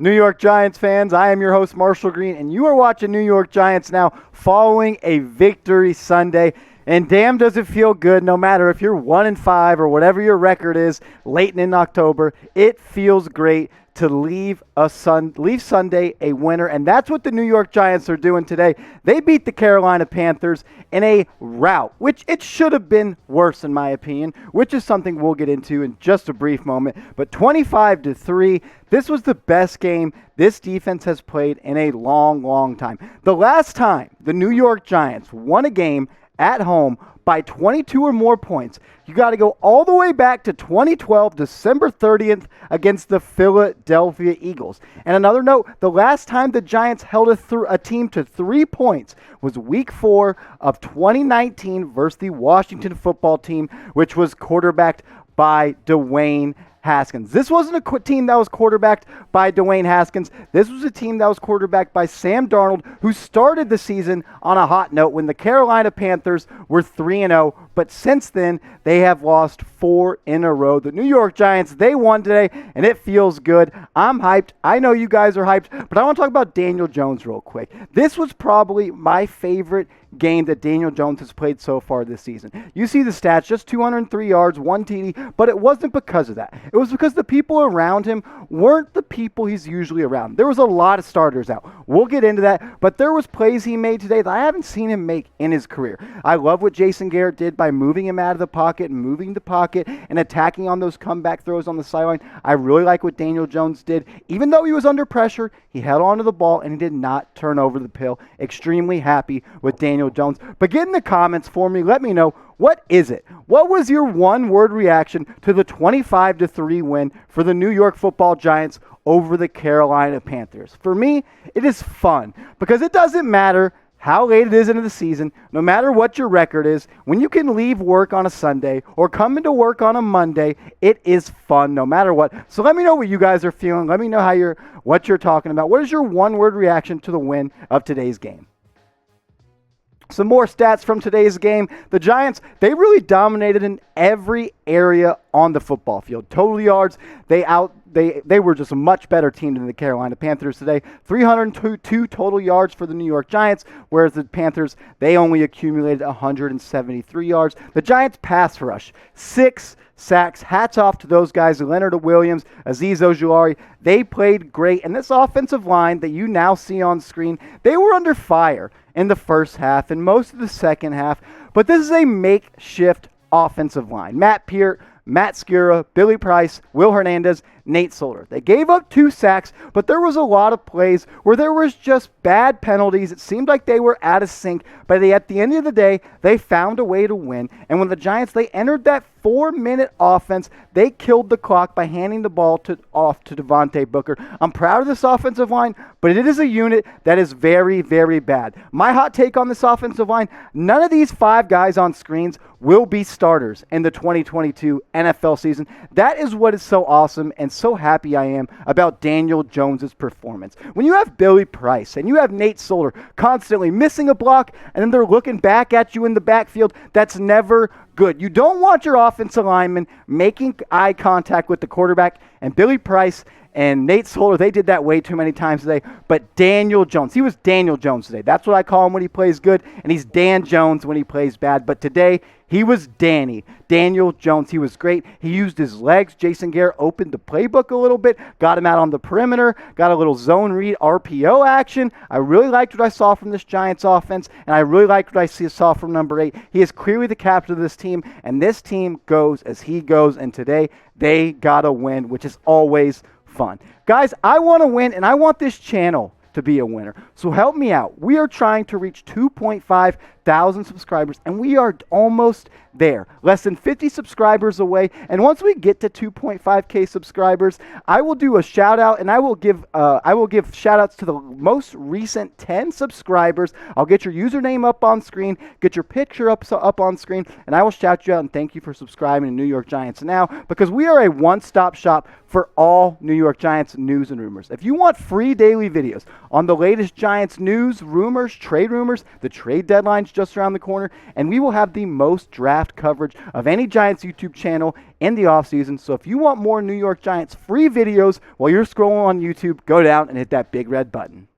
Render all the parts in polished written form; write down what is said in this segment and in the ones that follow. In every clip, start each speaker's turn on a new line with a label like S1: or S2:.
S1: New York Giants fans, I am your host, Marshall Green, and you are watching New York Giants Now following a victory Sunday. And damn does it feel good, no matter if you're 1-5 or whatever your record is late in October. It feels great to leave Sunday a winner, and that's what the New York Giants are doing today. They beat the Carolina Panthers in a rout, which it should have been worse in my opinion, which is something we'll get into in just a brief moment. But 25-3, this was the best game this defense has played in a long, long time. The last time the New York Giants won a game at home by 22 or more points, you got to go all the way back to 2012, December 30th, against the Philadelphia Eagles. And another note, the last time the Giants held a team to 3 points was Week 4 of 2019 versus the Washington football team, which was quarterbacked by Dwayne Haskins. This wasn't a team that was quarterbacked by Dwayne Haskins. This was a team that was quarterbacked by Sam Darnold, who started the season on a hot note when the Carolina Panthers were 3-0. But since then, they have lost 4 in a row. The New York Giants, they won today, and it feels good. I'm hyped. I know you guys are hyped, but I want to talk about Daniel Jones real quick. This was probably my favorite game that Daniel Jones has played so far this season. You see the stats, just 203 yards, 1 TD, but it wasn't because of that. It was because the people around him weren't the people he's usually around. There was a lot of starters out. We'll get into that, but there was plays he made today that I haven't seen him make in his career. I love what Jason Garrett did by moving him out of the pocket and moving the pocket and attacking on those comeback throws on the sideline. I really like what Daniel Jones did. Even though he was under pressure, he held on to the ball and he did not turn over the pill. Extremely happy with Daniel Jones. But get in the comments for me. Let me know, what is it? What was your one-word reaction to the 25-3 win for the New York Football Giants over the Carolina Panthers? For me, it is fun because it doesn't matter how late it is into the season, no matter what your record is, when you can leave work on a Sunday or come into work on a Monday, it is fun no matter what. So let me know what you guys are feeling. Let me know what you're talking about. What is your one-word reaction to the win of today's game? Some more stats from today's game. The Giants, they really dominated in every area on the football field. Total yards, they were just a much better team than the Carolina Panthers today. 302 total yards for the New York Giants, whereas the Panthers, they only accumulated 173 yards. The Giants pass rush, 6 sacks. Hats off to those guys, Leonard Williams, Azeez Ojulari. They played great. And this offensive line that you now see on screen, they were under fire in the first half and most of the second half. But this is a makeshift offensive line. Matt Peart, Matt Skura, Billy Price, Will Hernandez, Nate Solder. They gave up 2 sacks, but there was a lot of plays where there was just bad penalties. It seemed like they were out of sync, but at the end of the day, they found a way to win. And when the Giants, they entered that 4-minute offense, they killed the clock by handing the ball off to Devontae Booker. I'm proud of this offensive line, but it is a unit that is very, very bad. My hot take on this offensive line, none of these 5 guys on screens will be starters in the 2022 NFL season. That is what is so awesome and so happy I am about Daniel Jones' performance. When you have Billy Price and you have Nate Solder constantly missing a block and then they're looking back at you in the backfield, that's never good. You don't want your offensive lineman making eye contact with the quarterback, and Billy Price and Nate Solder, they did that way too many times today. But Daniel Jones, he was Daniel Jones today. That's what I call him when he plays good, and he's Dan Jones when he plays bad. But today, he was Daniel Jones. He was great. He used his legs. Jason Garrett opened the playbook a little bit, got him out on the perimeter, got a little zone read RPO action. I really liked what I saw from this Giants offense, and I really liked what I saw from number 8. He is clearly the captain of this team, and this team goes as he goes, and today they got a win, which is always fun. Guys, I want to win, and I want this channel to be a winner. So help me out. We are trying to reach 2.5 thousand subscribers, and we are almost there. Less than 50 subscribers away. And once we get to 2.5K subscribers, I will do a shout out, and I will give shout outs to the most recent 10 subscribers. I'll get your username up on screen, get your picture up on screen, and I will shout you out and thank you for subscribing to New York Giants Now, because we are a one-stop shop for all New York Giants news and rumors. If you want free daily videos on the latest Giants news, rumors, the trade deadline's just around the corner, and we will have the most draft coverage of any Giants YouTube channel in the offseason. So if you want more New York Giants free videos while you're scrolling on YouTube, go down and hit that big red button.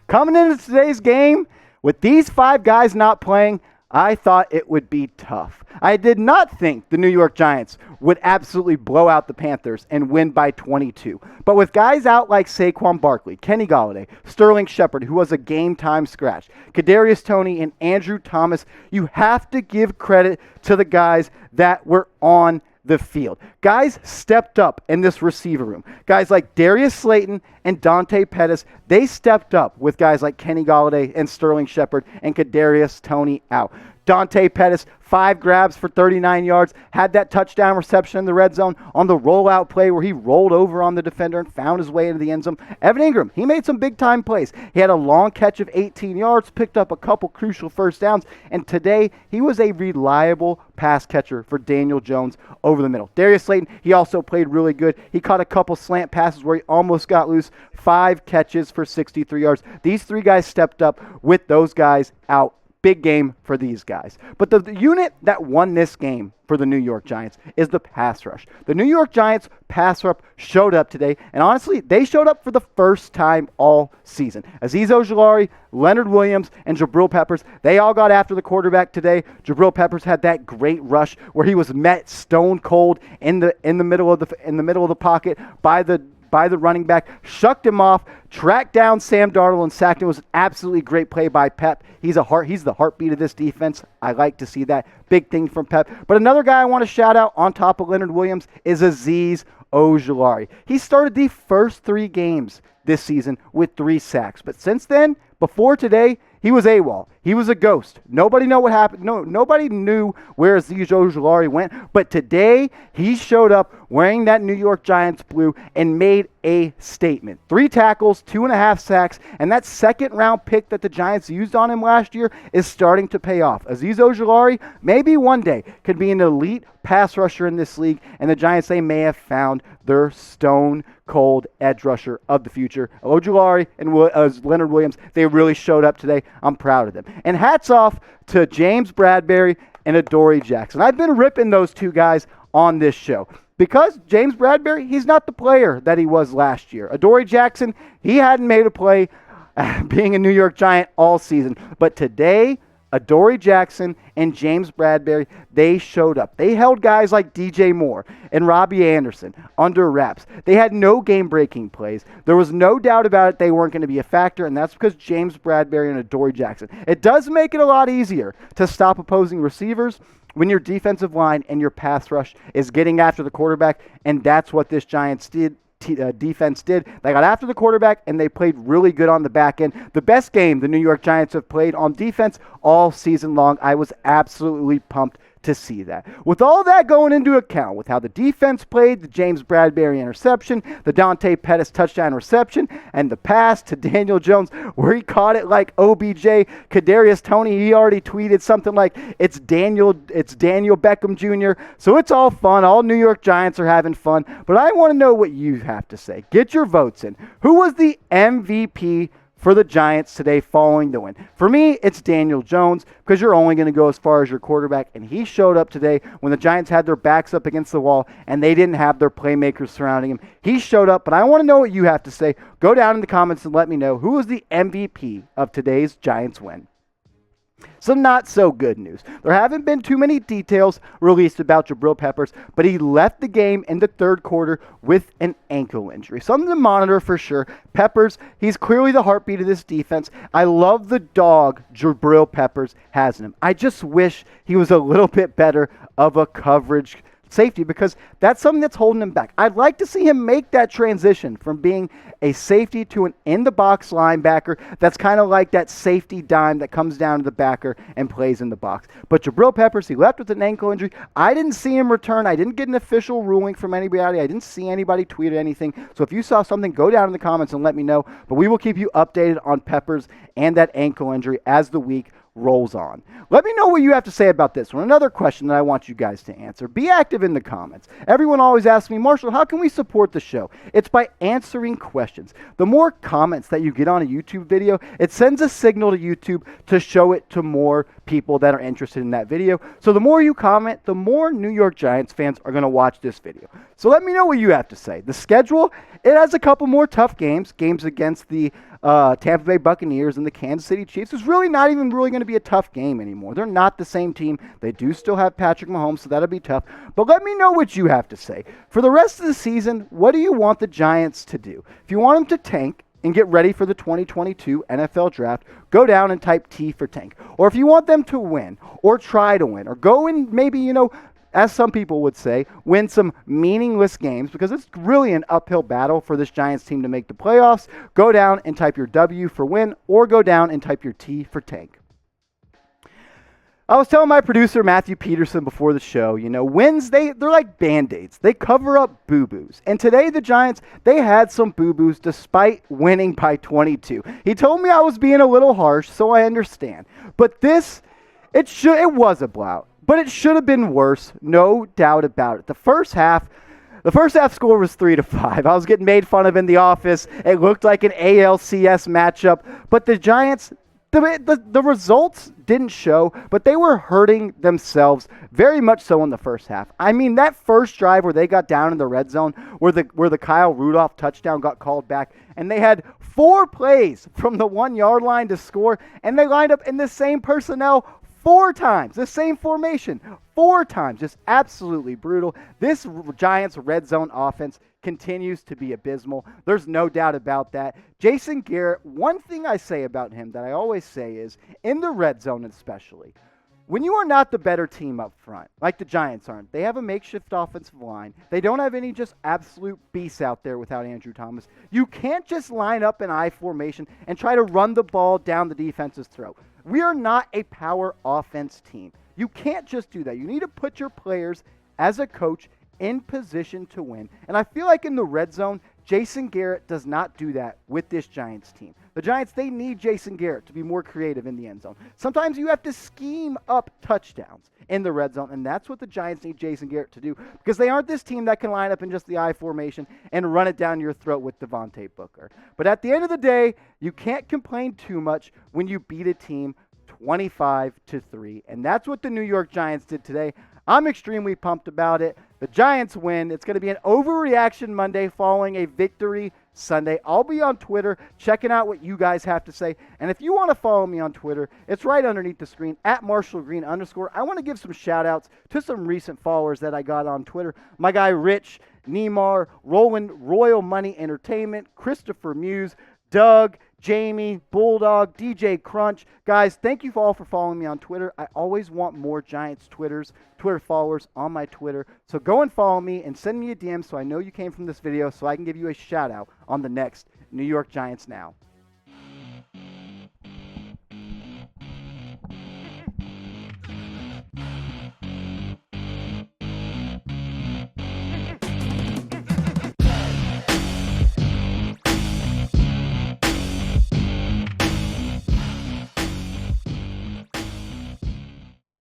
S1: Coming into today's game, with these 5 guys not playing, I thought it would be tough. I did not think the New York Giants would absolutely blow out the Panthers and win by 22. But with guys out like Saquon Barkley, Kenny Golladay, Sterling Shepard, who was a game-time scratch, Kadarius Toney, and Andrew Thomas, you have to give credit to the guys that were on the field. Guys stepped up in this receiver room. Guys like Darius Slayton and Dante Pettis, they stepped up with guys like Kenny Golladay and Sterling Shepard and Kadarius Toney out. Dante Pettis, 5 grabs for 39 yards, had that touchdown reception in the red zone on the rollout play where he rolled over on the defender and found his way into the end zone. Evan Ingram, he made some big-time plays. He had a long catch of 18 yards, picked up a couple crucial first downs, and today he was a reliable pass catcher for Daniel Jones over the middle. Darius Slayton, he also played really good. He caught a couple slant passes where he almost got loose. 5 catches for 63 yards. These 3 guys stepped up with those guys out. Big game for these guys. But the unit that won this game for the New York Giants is the pass rush. The New York Giants pass rush showed up today, and honestly, they showed up for the first time all season. Azeez Ojulari, Leonard Williams, and Jabrill Peppers, they all got after the quarterback today. Jabrill Peppers had that great rush where he was met stone cold in the middle of the pocket by the running back, shucked him off, tracked down Sam Darnold and sacked him. It was an absolutely great play by Pep. He's the heartbeat of this defense. I like to see that. Big thing from Pep. But another guy I want to shout out on top of Leonard Williams is Azeez Ojulari. He started the first 3 games this season with 3 sacks. But since then, before today, he was AWOL. He was a ghost. Nobody knew what happened. Nobody knew where Azeez Ojulari went. But today, he showed up wearing that New York Giants blue and made a statement. 3 tackles, 2.5 sacks, and that second-round pick that the Giants used on him last year is starting to pay off. Azeez Ojulari, maybe one day, could be an elite pass rusher in this league, and the Giants, they may have found their stone-cold edge rusher of the future. Ojulari and Leonard Williams, they really showed up today. I'm proud of them. And hats off to James Bradberry and Adoree Jackson. I've been ripping those 2 guys on this show because James Bradberry, he's not the player that he was last year. Adoree Jackson, he hadn't made a play being a New York Giant all season. But today, Adoree Jackson and James Bradberry, they showed up. They held guys like DJ Moore and Robbie Anderson under wraps. They had no game-breaking plays. There was no doubt about it they weren't going to be a factor, and that's because James Bradberry and Adoree Jackson. It does make it a lot easier to stop opposing receivers when your defensive line and your pass rush is getting after the quarterback, and that's what this Giants defense did. They got after the quarterback, and they played really good on the back end. The best game the New York Giants have played on defense all season long. I was absolutely pumped to see that. With all that going into account, with how the defense played, the James Bradberry interception, the Dante Pettis touchdown reception, and the pass to Daniel Jones where he caught it like OBJ, Kadarius Toney, he already tweeted something like, it's Daniel Beckham Jr., so it's all fun. All New York Giants are having fun, but I want to know what you have to say. Get your votes in. Who was the MVP for the Giants today following the win? For me, it's Daniel Jones, because you're only going to go as far as your quarterback, and he showed up today when the Giants had their backs up against the wall and they didn't have their playmakers surrounding him. He showed up, but I want to know what you have to say. Go down in the comments and let me know who was the MVP of today's Giants win. Some not so good news. There haven't been too many details released about Jabrill Peppers, but he left the game in the 3rd quarter with an ankle injury. Something to monitor for sure. Peppers, he's clearly the heartbeat of this defense. I love the dog Jabrill Peppers has in him. I just wish he was a little bit better of a coverage safety, because that's something that's holding him back. I'd like to see him make that transition from being a safety to an in-the-box linebacker that's kind of like that safety dime that comes down to the backer and plays in the box. But Jabrill Peppers, he left with an ankle injury. I didn't see him return. I didn't get an official ruling from anybody. I didn't see anybody tweet anything. So if you saw something, go down in the comments and let me know. But we will keep you updated on Peppers and that ankle injury as the week rolls on. Let me know what you have to say about this one. Another question that I want you guys to answer. Be active in the comments. Everyone always asks me, Marshall, how can we support the show? It's by answering questions. The more comments that you get on a YouTube video, it sends a signal to YouTube to show it to more people that are interested in that video. So the more you comment, the more New York Giants fans are going to watch this video. So let me know what you have to say. The schedule, it has a couple more tough games against the Tampa Bay Buccaneers and the Kansas City Chiefs. It's really not even really going to be a tough game anymore. They're not the same team. They do still have Patrick Mahomes, so that'll be tough. But let me know what you have to say. For the rest of the season, what do you want the Giants to do? If you want them to tank and get ready for the 2022 NFL Draft, go down and type T for tank. Or if you want them to win or try to win or go and maybe, as some people would say, win some meaningless games, because it's really an uphill battle for this Giants team to make the playoffs, go down and type your W for win, or go down and type your T for tank. I was telling my producer, Matthew Peterson, before the show, wins, they're like Band-Aids. They cover up boo-boos. And today, the Giants, they had some boo-boos despite winning by 22. He told me I was being a little harsh, so I understand. But it was a blowout. But it should have been worse, no doubt about it. The first half score was 3-5. I was getting made fun of in the office. It looked like an ALCS matchup. But the Giants, the results didn't show, but they were hurting themselves very much so in the first half. I mean, that first drive where they got down in the red zone, where the Kyle Rudolph touchdown got called back, and they had 4 plays from the 1-yard line to score, and they lined up in the same personnel 4 times, the same formation, 4 times. Just absolutely brutal. This Giants red zone offense continues to be abysmal. There's no doubt about that. Jason Garrett, one thing I say about him that I always say is, in the red zone especially, when you are not the better team up front, like the Giants aren't, they have a makeshift offensive line. They don't have any just absolute beasts out there without Andrew Thomas. You can't just line up in I formation and try to run the ball down the defense's throat. We are not a power offense team. You can't just do that. You need to put your players, as a coach, in position to win. And I feel like in the red zone, Jason Garrett does not do that with this Giants team. The Giants, they need Jason Garrett to be more creative in the end zone. Sometimes you have to scheme up touchdowns in the red zone, and that's what the Giants need Jason Garrett to do, because they aren't this team that can line up in just the I formation and run it down your throat with Devontae Booker. But at the end of the day, you can't complain too much when you beat a team 25-3, and that's what the New York Giants did today. I'm extremely pumped about it. The Giants win. It's going to be an overreaction Monday following a victory Sunday. I'll be on Twitter checking out what you guys have to say. And if you want to follow me on Twitter, it's right underneath the screen, @MarshallGreen_. I want to give some shout outs to some recent followers that I got on Twitter. My guy Rich, Neymar, Roland, Royal Money Entertainment, Christopher Muse, Doug, Jamie, Bulldog, DJ Crunch. Guys, thank you all for following me on Twitter. I always want more Giants Twitter followers on my Twitter. So go and follow me and send me a DM so I know you came from this video so I can give you a shout out on the next New York Giants Now.